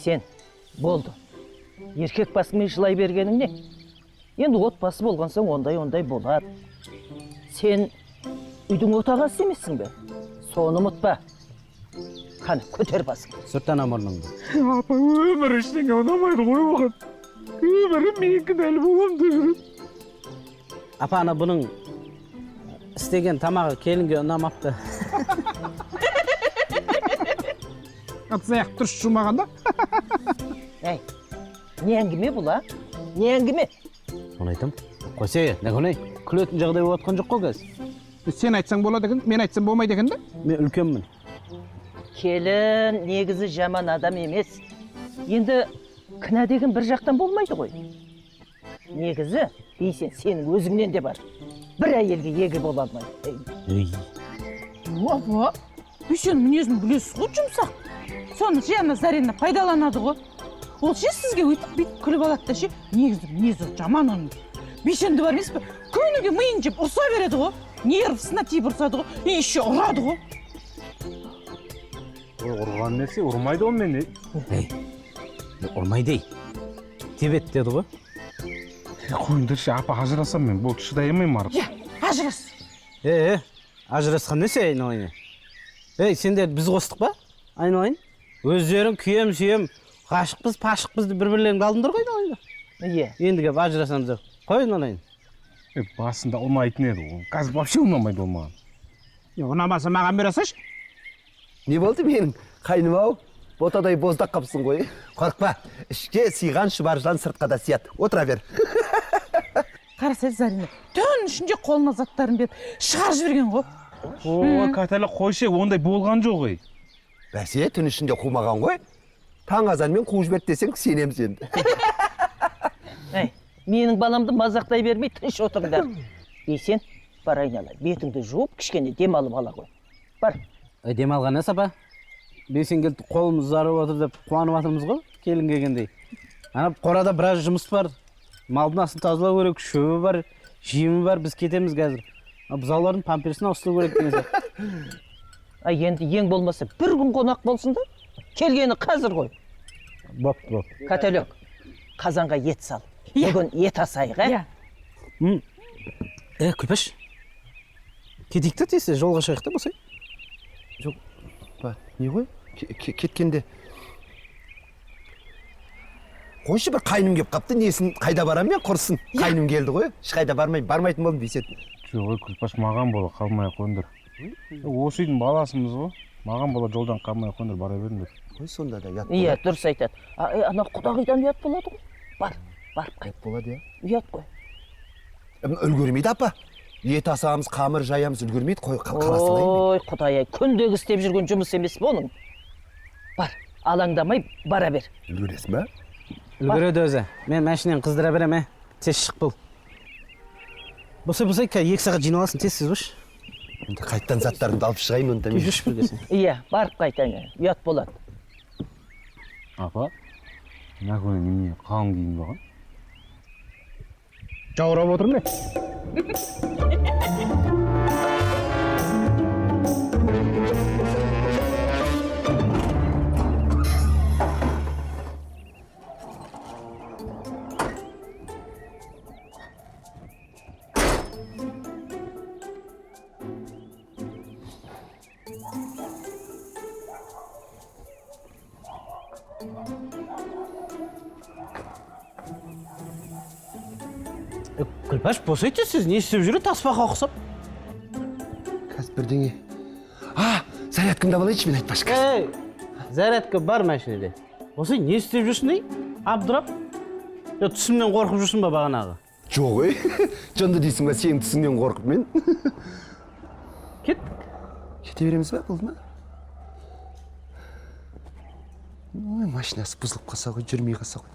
Сен, болды. Еркек басымен жылай бергенің не? Енді отбасы болған соң ондай болады. Сен үйдің отағасы емессің бе? Соны ұмытпа. Қане, көтер басың. Сұрттан амырныңды. Апа, өмір ештеңе ұнамайды ғой оған. Өмірі мен кінәлі болам деп. Апа, ана бұның істеген тамағы келінге ұнамапты. Атсаяқ тұрш жұмағанда. Әй, не әңгіме бұл, а? Не әңгіме? Соны айтам. Қойсай, не көне? Күлетін жағдай болып атқан жоқ қой кәз. Сен айтсаң болады екен, мен айтсам болмайды екен бе? Мен үлкенмін. Келін негізі жаман адам емес. Енді кінә деген бір жақтан болмайды ғой. Негізі, дейсен, сенің өзіңнен де бар. Бір әйелге егі бола алмайды. Апа, бейсенің мінезін білесіз ғой жұмсақ. Соны жаңа Зарина пайдаланады ғой. Ол ше сізге өйтіп бүйтіп күліп алады да ше, негізі мінезі жаман оның. Бейсенді бар емес пе? Күніге миын жеп ұрса береді ғой. Нервісіне тиіп ұрсады ғой. И еще ұрады ғой. Ұрған нәрсе ұрмайды ол мені. Ұрмайды ей. Тебет деді ғой. Қойындыршы, апа, ажырасам мен, болды шыдай алмаймын арып. Ажырас. Ажырасқан несі айналайын? Сендер біз қостық ба? Айналайын. Өздерің күйем, сүйем, ғашықпыз, пашықпыз бір-бірлеріңді алдыңдар ғой айналайын. Иә. Енді кеп ажырасамыз деп. Қой айналайын. Басында ұнайтын еді ол. Қазір вообще ұнамайды ол маған. Ұнамаса маған бере салшы. Не болды менің қайным ау? Ботадай боздақ қапсың ғой. Қорқпа, ішке сыйған шұбаржылан сыртқа да сияды. Отыра бер. Қарасай Зарина, түн ішінде қолына заттарын беріп шығарып жіберген ғой. О, Каталя, қойшы, ондай болған жоқ ғой. Бәсе, түн ішінде қумаған ғой. Таң азанмен қуып жіберді десең, сенеміз енді. Әй, менің баламды мазақтай бермей тыныш отырыңдар. Сен, бар айналайын, бетіңді жуып, кішкене дем алып ала ғой. Бар. Дем алған не сапа? Бесен келді қолымыз зарып отыр деп қуанып атырмыз ғой, келін келгендей. Ана қорада біраз жұмыс бар. Малдың астын тазалау керек, шөбі бар, жемі бар, біз кетеміз қазір. Бұзаулардың памперсін ауыстыру керек деген. Енді ең болмаса бір күн қонақ болсын да, келгені қазір ғой. Боп. Каталек, қазанға ет сал. Бүгін ет асайық, Күлпеш, кетейік та тесе, жолға шығайық та болсай. Жоқ, не ғой? Кеткенде. Қойшы, бір қайным кеп қапты, несін қайда барам мен құрсын. Қайным келді ғой, ешқайда бармайтын болдым бейсет. Жоқ, Күлпаш, маған бола қалмай қондыр. Осы үйдің баласымыз ғой. Маған бола жолдан қалмай қондыр, бара беріңдер. Қой, сонда да ұят Иә, дұрыс айтады. Ана құдағидан ұят болады ғой. Бар. Қайт болады, Ұят қой. Үлгермейді, апа. Ет асамыз, қамыр жаямыз, үлгермейді, қой, қаласылайын. Ой, құдай-ай, күндегі істеп жүрген жұмыс емес бе оның? Бар, алаңдамай бара бер. Үлгересің ба? Үлгереді өзі. Мен мәшінен қыздыра берем, тез шық бұл. Болсай, 2 сағат жиналасын, тез сіз бұш. Енді қайттан заттарымды алып шығайын, онда мен. Жүш біргесін. Иә, барып қайтаң, ұят болады. Апа, мына көне немене қалың киім болған? Жаурап отырмын не? Күлпаш, босайды сіз, не істеп жүрі таспаға ұқсап? Қазір бірдеңе. Зарядкамды алайыншы, мен айтпашы қазір. Зарядка бар мәшінеде. Босай, не істеп жүрсің, ей? Абдырап? Түсімнен қорқып жүрсің ба бағанағы? Жоқ, жонды дейсің ба, сенің түсіңнен қорқып мен. Кеттік. Кете береміз ба, болды ма? Машинасы бұзылып қалса ғой, жүрмей қалса ғой.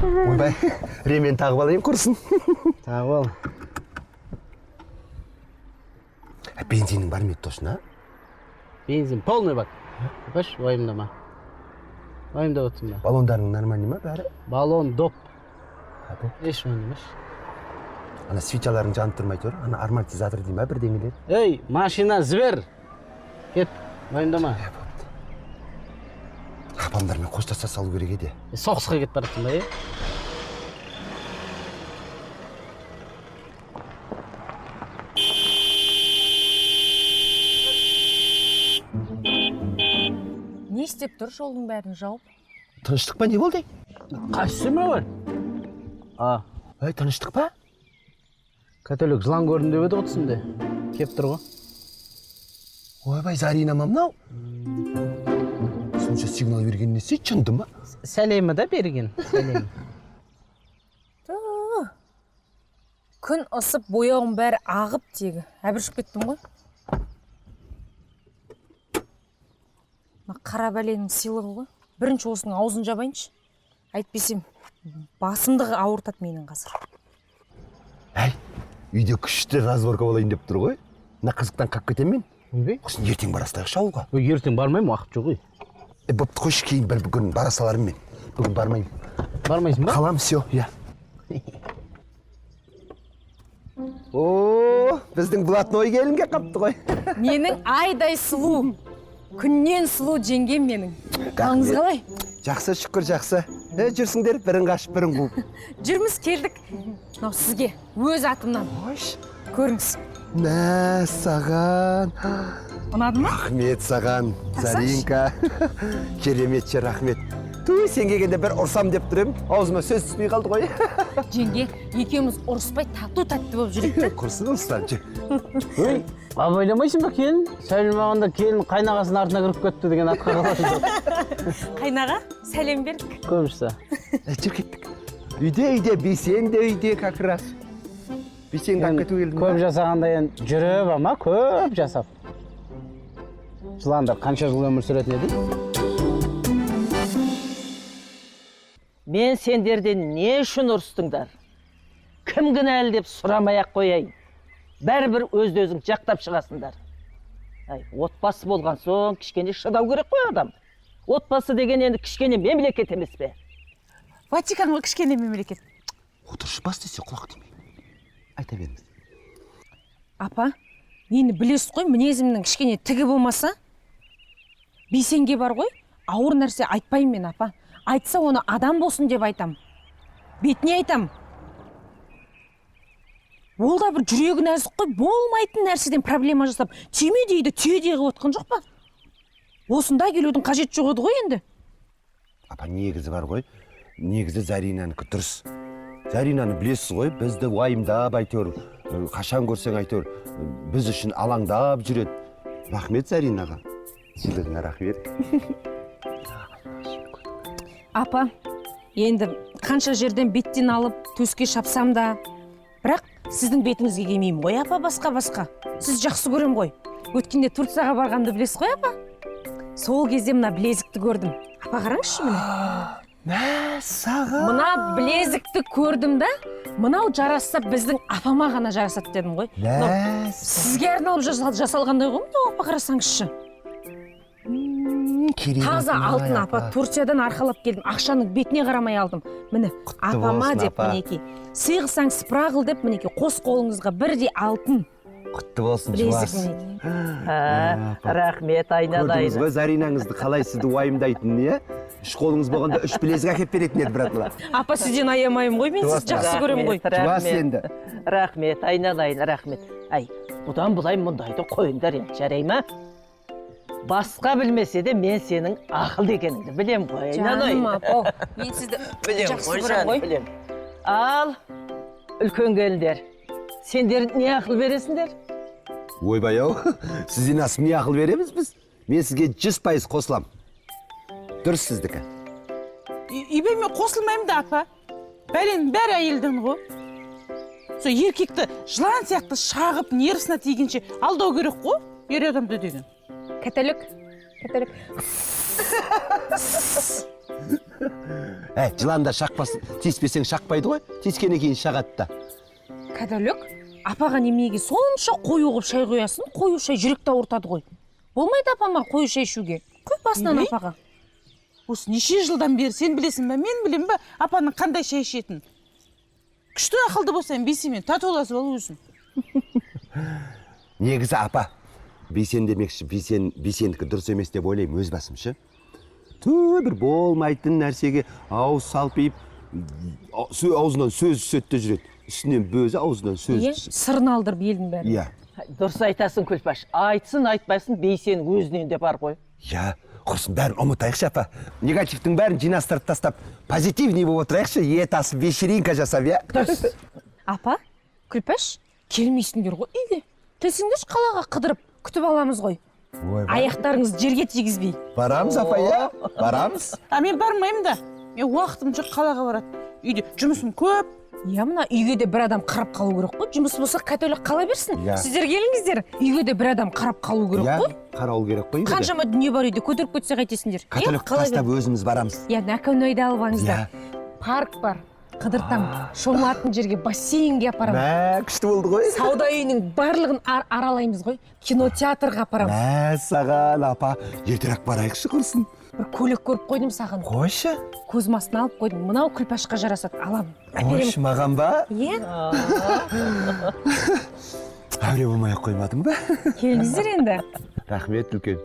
Ойбай, ремен тағып алайын құрсын. Тағы ал. Бензинің бар ма еді тошына? Бензин полный бар. Баш, уайымдама. Уайымдап отырсың ба? Баллондарың нормальный ма бәрі? Баллон, доп. Доп. Еш уайымдамаш. Ана свечаларың жанып тұрмай тұр. Ана амортизатор дей ма бірдеңелер? Ей, машина звер. Кет, уайымдама. Апамдармен қоштаса салу керек еді. Соғысқа кетіп барасың ба, Не істеп тұр жолдың бәрін жауып? Тыныштық па, не болды? Қайсы ма бар? Ай, тыныштық па? Католик жылан көрдім деп еді отсынды. Кеп тұр ғой. Ойбай, Зарина мамнау. Сонша сигнал берген несі, чынды ма? Сәлемі да берген. Сәлем. Күн ысып бояуым бәрі ағып тегі. Әбіршіп кеттім ғой. Қара бәленің сыйлығы ғой. Бірінші осының аузын жабайыншы. Әйтпесем, басымды ауыртады менің қазір. Әй, үйде күшті разборка болайын деп тұр ғой. Мына қызықтан қап кетем мен. Ойбай. Осыны ертең барастайық шауға. Ертең бармаймын, уақыт жоқ ой. Бопты қойшы, кейін бір күн бара саларым мен. Бүгін бармаймын. Бармайсың ба? Қалам, все, я. О, біздің блатной келінге қапты ғой. Менің айдай сұлу. Күннен сұлу жеңгем менің. Қалыңыз қалай? Жақсы, шүкір, жақсы. Жүрсіңдер, бірін қашып, бірін қуып. Жүрміз келдік. Мынау сізге өз атымнан. Қойш. Көріңіз. Мә, саған. Ұнады ма? Рахмет саған, Заринка. Кереметші, рахмет. Туй, сен келгенде бір ұрсам деп тұрым, аузыма сөз түспей қалды ғой. Жеңге, екеуміз ұрыспай тату-тәтті болып жүрейік те. Құрсын ұстаншы. Ой, абайламайсың ба келін? Сәлемағанда келін қайнағасының артына кіріп кетті деген атқа қалады. Қайнаға, сәлем бердік. Көмішті. Жүр кеттік. Үйде, бейсен де үйде как раз. Бейсенді ақ кету келдің Көп ба? жасағанда енді жүріп ама көп жасап. Жыландар қанша жыл өмір сүретін еді? Мен сендерден не үшін ұрыстыңдар? Кім кінәлі деп сұрамай-ақ қояйын. Бәрібір өзді-өзің жақтап шығасыңдар. Отбасы болған соң кішкене шыдау керек қой адам. Отбасы деген енді кішкене мемлекет емес пе? Ватикан ғой кішкене мемлекет. Отыршы бас десе құлақ демей. Айта беріңіз. Апа, мені білесіз ғой, мінезімнің кішкене тігі болмаса, бейсенге бар ғой, ауыр нәрсе айтпаймын мен, апа. Айтса оны адам болсын деп айтам. Бетіне айтам. Ол да бір жүрегі нәзік қой, болмайтын нәрседен проблема жасап, түйме дейді, түйе қылып отқан жоқ па? Осында келудің қажет жоқ еді ғой енді. Апа, негізі бар ғой, негізі Заринанікі дұрыс. Заринаны білесіз ғой, бізді уайымдап әйтеуір, қашан көрсең әйтеуір, біз үшін алаңдап жүреді. Рахмет Заринаға. Сыйлығыңа рахмет. Апа, енді қанша жерден беттен алып, төске шапсам да, бірақ сіздің бетіңізге келмеймін ғой, апа, басқа. Сіз жақсы көрем ғой. Өткенде Турцияға барғанды білесіз ғой, апа? Сол кезде мына білезікті көрдім. Апа, қараңызшы міне. Мә, саған. Мына білезікті көрдім да, мынау жарасса біздің апама ғана жарасады дедім ғой. Мә, Сізге арналып жасалғандай ғой, мынау апа, қарасаңызшы. Таза алтын, апа, Турциядан арқалап келдім. Ақшаның бетіне қарамай алдым. Міне, апама деп мінеки. Сыйғысаң сыпырағыл деп мінеки, қос қолыңызға бірдей алтын. Құтты болсын, жуас. Рахмет, айналайын. Көрдіңіз бе, Заринаңызды қалай сізді уайымдайтын, не? Үш қолыңыз болғанда үш білезік әкеп беретін еді, братыма. Апа, сізден аямайым ғой, мен сізді жақсы көрем ғой. Жуас енді. Рахмет, айналайын, рахмет. Бұдан бұлай мұндайды қойындар енді, жарай ма? Басқа білмесе де мен сенің ақылды екеніңді білем ғой, айналайын. Жаным, апа, мен сізді жақсы көрем ғой. Ал, үлкен келіндер, сендер не ақыл бересіңдер? Ойбай ау, сізден асым не ақыл береміз біз? Мен сізге 100% қосылам. Дұрыс сіздікі. Үйбей мен қосылмаймын да, апа. Бәленің бәрі әйелдің ғой. Сол еркекті жылан сияқты шағып, нервісіне тигенше алдау керек қой, ер адамды деген. Католик. Жыланда шақпасын, тиіспесең шақпайды ғой, тиіскеннен кейін шағады да. Католик, апаға немеге сонша қою қып шай қоясын, қою шай жүректі ауыртады ғой. Болмайды апама қою шай ішуге. көп басынан Ей. апаға. осы неше жылдан бері сен білесің бе мен білемін бе апаның қандай шай ішетінін. Күшті ақылды болсаң бейсенмен татуласып ал өзің. негізі апа бейсен демекші бейсендікі дұрыс емес деп ойлаймын өз басым ше. Бір болмайтын нәрсеге ауыз салпиып аузынан сөз түседі де жүреді. Үстінен бөзі аузынан сөз Иә, түседі. сырын алдырып елдің бәрі. Иә. Дұрыс айтасың Күлпаш. Айтсын айтпайсын бейсенің өзінен де бар ғой. Иә, құрсын бәрін ұмытайықшы апа. Негативтің бәрін жинастырып тастап, позитивный болып отырайықшы, ет асып, вечеринка жасап, иә? Дұрыс. Апа, Күлпаш, келмейсіңдер ғой үйге. Келсеңдерші қалаға қыдырып күтіп аламыз ғой. Аяқтарыңыз жерге тигізбей. Барамыз апа, иә? Барамыз. А мен бармаймын да. Мен уақытым жоқ қалаға барады. Үйде жұмысым көп. Иә, мына үйге де бір адам қарап қалу керек қой. Жұмыс болса катөлік қала берсін. Иә. Сіздер келіңіздер. Үйге де бір адам қарап қалу керек Иә, қой. қарауыл керек қой. Қаншама дүние бар үйде көтеріп кетсе қайтесіңдер. Католик тастап өзіміз барамыз. Иә, Нәкөнойды алып алыңыздар. Иә. Парк бар. Қыдыртам. Шомылатын жерге бассейнге апарамын. Күшті болды ғой. Сауда үйінің барлығын аралаймыз ғой. Кинотеатрға апарамыз. Саған апа, ертерек барайықшы құрсын. Бір көйлек көріп қойдым саған. Қойшы. Көзім астына алып қойдым. Мынау Күлпашқа жарасады. Аламын. Қойшы маған ба? Иә, Әуре болмай-ақ қоймадың ба? келіңіздер енді. Рахмет үлкен.